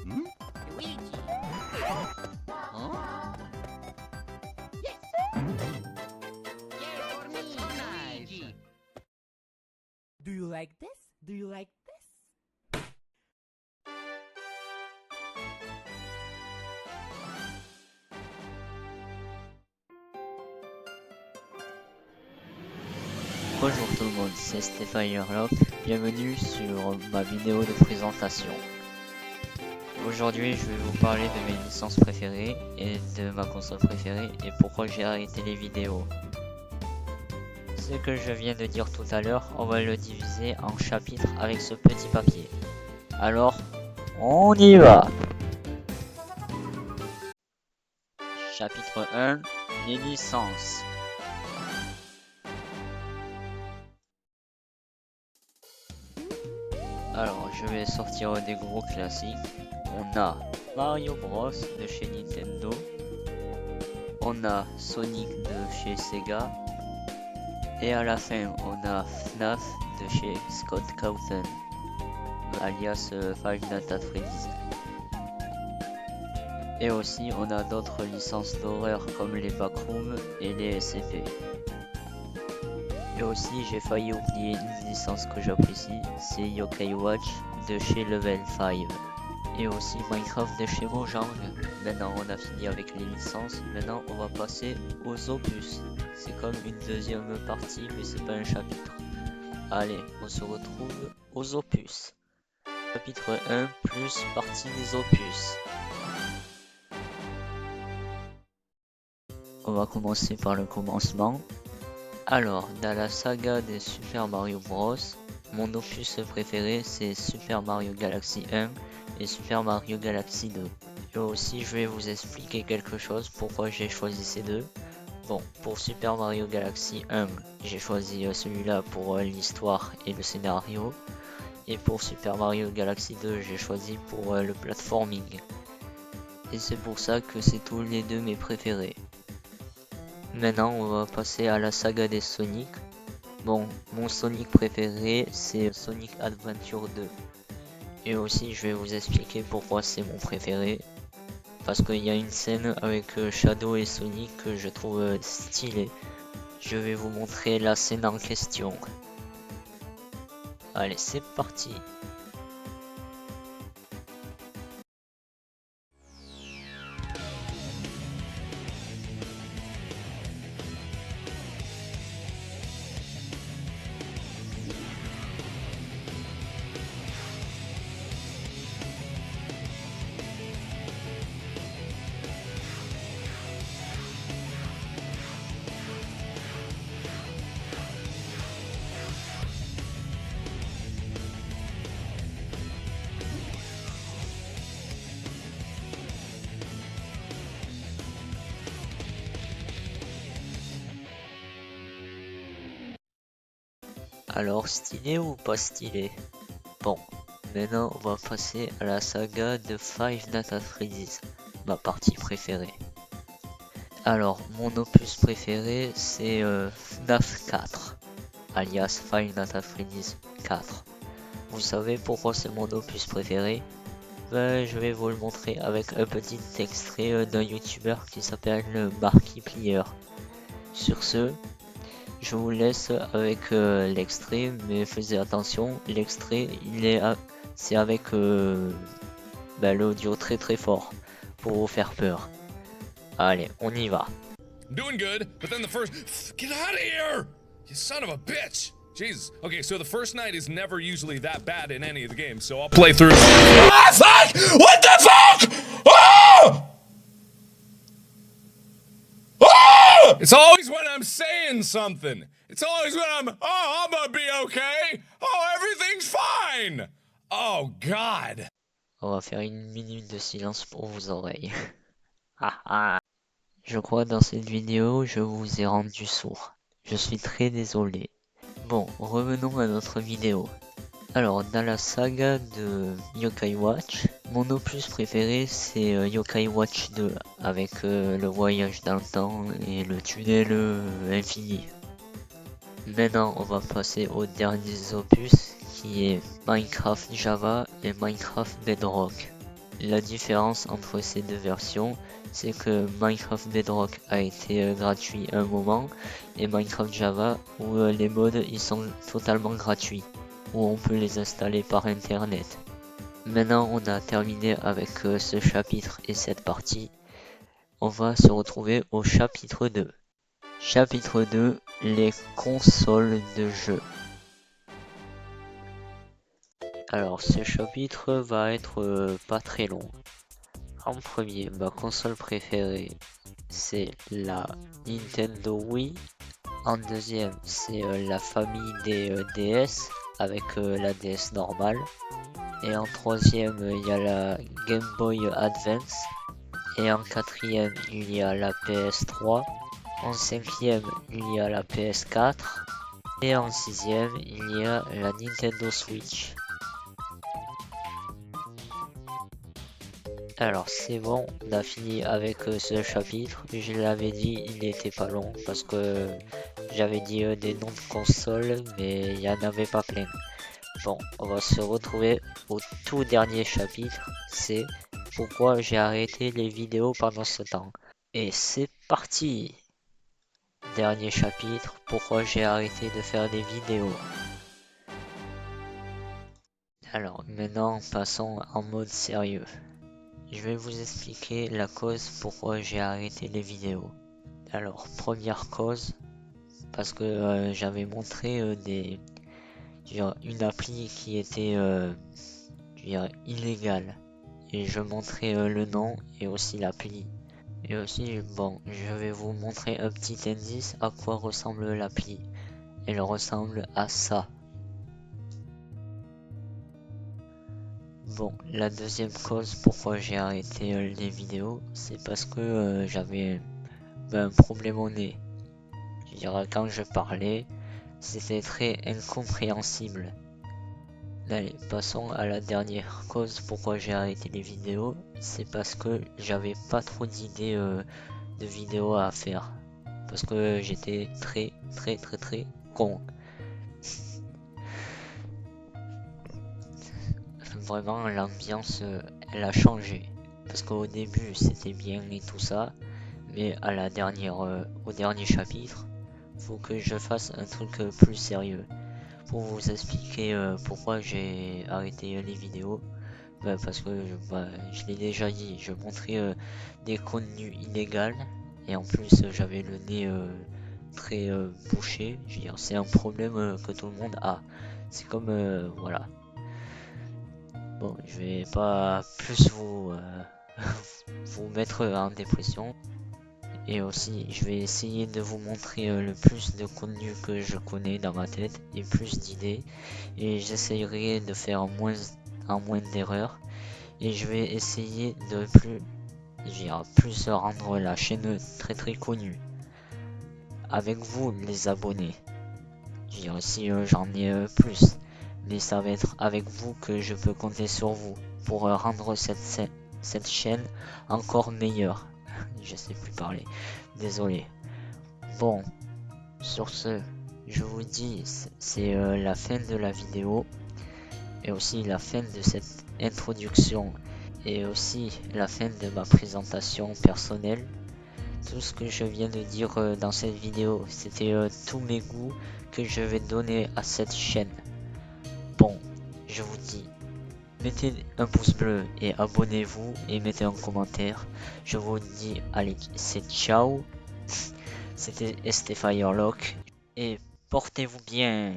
Hmm? Luigi. Huh? Yes. Yay for me, Luigi. Do you like this? Do you like this? Bonjour tout le monde, c'est Stéphane Yerlock, bienvenue sur ma vidéo de présentation. Aujourd'hui je vais vous parler de mes licences préférées et de ma console préférée et pourquoi j'ai arrêté les vidéos. Ce que je viens de dire tout à l'heure, on va le diviser en chapitres avec ce petit papier. Alors, on y va! Chapitre 1, les licences. Alors, je vais sortir des gros classiques. On a Mario Bros de chez Nintendo. On a Sonic de chez Sega. Et à la fin, on a FNAF de chez Scott Cawthon, alias Five Nights at Freddy's. Et aussi, on a d'autres licences d'horreur comme les Backrooms et les SCP. Et aussi, j'ai failli oublier une licence que j'apprécie, c'est Yokai Watch de chez Level 5. Et aussi Minecraft de chez Mojang. Maintenant, on a fini avec les licences. Maintenant, on va passer aux opus. C'est comme une deuxième partie, mais c'est pas un chapitre. Allez, on se retrouve aux opus. Chapitre 1 plus partie des opus. On va commencer par le commencement. Alors, dans la saga des Super Mario Bros, mon opus préféré c'est Super Mario Galaxy 1 et Super Mario Galaxy 2. Et aussi, je vais vous expliquer quelque chose pourquoi j'ai choisi ces deux. Bon, pour Super Mario Galaxy 1, j'ai choisi celui-là pour l'histoire et le scénario. Et pour Super Mario Galaxy 2, j'ai choisi pour le platforming. Et c'est pour ça que c'est tous les deux mes préférés. Maintenant, on va passer à la saga des Sonic. Bon, mon Sonic préféré, c'est Sonic Adventure 2. Et aussi, je vais vous expliquer pourquoi c'est mon préféré. Parce qu'il y a une scène avec Shadow et Sonic que je trouve stylée. Je vais vous montrer la scène en question. Allez, c'est parti! Alors, stylé ou pas stylé? Bon, maintenant on va passer à la saga de Five Nights at Freddy's, ma partie préférée. Alors, mon opus préféré c'est FNAF 4, alias Five Nights at Freddy's 4. Vous savez pourquoi c'est mon opus préféré? Ben, je vais vous le montrer avec un petit extrait d'un youtubeur qui s'appelle Markiplier. Sur ce, je vous laisse avec l'extrait, mais faites attention, l'extrait c'est avec l'audio très très fort pour vous faire peur. Allez, on y va. Doing good, but then the first get out of here! You son of a bitch! Jesus. Okay, so the first night is never usually that bad in any of the games, so I'll play through. Ah, fuck! What the fuck? Oh! Oh! It's always when I'm saying something. It's always when I'm gonna be okay. Oh, everything's fine. Oh, God. On va faire une minute de silence pour vos oreilles. Ah ah. Je crois dans cette vidéo, je vous ai rendu sourd. Je suis très désolé. Bon, revenons à notre vidéo. Alors, dans la saga de Yokai Watch, mon opus préféré c'est Yokai Watch 2, avec le voyage dans le temps et le tunnel infini. Maintenant, on va passer aux derniers opus, qui est Minecraft Java et Minecraft Bedrock. La différence entre ces deux versions, c'est que Minecraft Bedrock a été gratuit un moment et Minecraft Java où les mods ils sont totalement gratuits, où on peut les installer par internet. Maintenant on a terminé avec ce chapitre et cette partie. On va se retrouver au chapitre 2. Chapitre 2, les consoles de jeu. Alors ce chapitre va être pas très long. En premier, ma console préférée c'est la Nintendo Wii. En deuxième, c'est la famille des DS avec la DS normale. Et en troisième, il y a la Game Boy Advance. Et en quatrième, il y a la PS3. En cinquième, il y a la PS4. Et en sixième, il y a la Nintendo Switch. Alors c'est bon, on a fini avec ce chapitre. Je l'avais dit, il n'était pas long parce que j'avais dit des noms de consoles, mais il n'y en avait pas plein. Bon, on va se retrouver au tout dernier chapitre, c'est pourquoi j'ai arrêté les vidéos pendant ce temps. Et c'est parti! Dernier chapitre, pourquoi j'ai arrêté de faire des vidéos. Alors maintenant, passons en mode sérieux. Je vais vous expliquer la cause pourquoi j'ai arrêté les vidéos. Alors, première cause, parce que j'avais montré une appli qui était illégale. Et je montrais le nom et aussi l'appli. Et aussi, bon, je vais vous montrer un petit indice à quoi ressemble l'appli. Elle ressemble à ça. Bon, la deuxième cause pourquoi j'ai arrêté les vidéos, c'est parce que j'avais un problème au nez. Je veux dire, quand je parlais, c'était très incompréhensible. Allez, passons à la dernière cause pourquoi j'ai arrêté les vidéos, c'est parce que j'avais pas trop d'idées de vidéos à faire. Parce que j'étais très con. Vraiment l'ambiance elle a changé parce qu'au début c'était bien et tout ça, mais à la dernière au dernier chapitre faut que je fasse un truc plus sérieux pour vous expliquer pourquoi j'ai arrêté les vidéos. Parce que je l'ai déjà dit, je montrais des contenus illégaux et en plus j'avais le nez très bouché. Je veux dire, c'est un problème que tout le monde a, c'est comme voilà. Bon, je vais pas plus vous mettre en dépression. Et aussi, je vais essayer de vous montrer le plus de contenu que je connais dans ma tête et plus d'idées. Et j'essayerai de faire moins d'erreurs. Et je vais essayer de plus rendre la chaîne très connue. Avec vous, les abonnés. Je veux dire, si j'en ai plus. Mais ça va être avec vous que je peux compter sur vous pour rendre cette chaîne encore meilleure. Je sais plus parler, désolé. Bon, sur ce, je vous dis, c'est la fin de la vidéo et aussi la fin de cette introduction et aussi la fin de ma présentation personnelle. Tout ce que je viens de dire dans cette vidéo, c'était tous mes goûts que je vais donner à cette chaîne. Bon, je vous dis, mettez un pouce bleu et abonnez-vous et mettez un commentaire. Je vous dis, allez, c'est ciao. C'était STFireLock et portez-vous bien.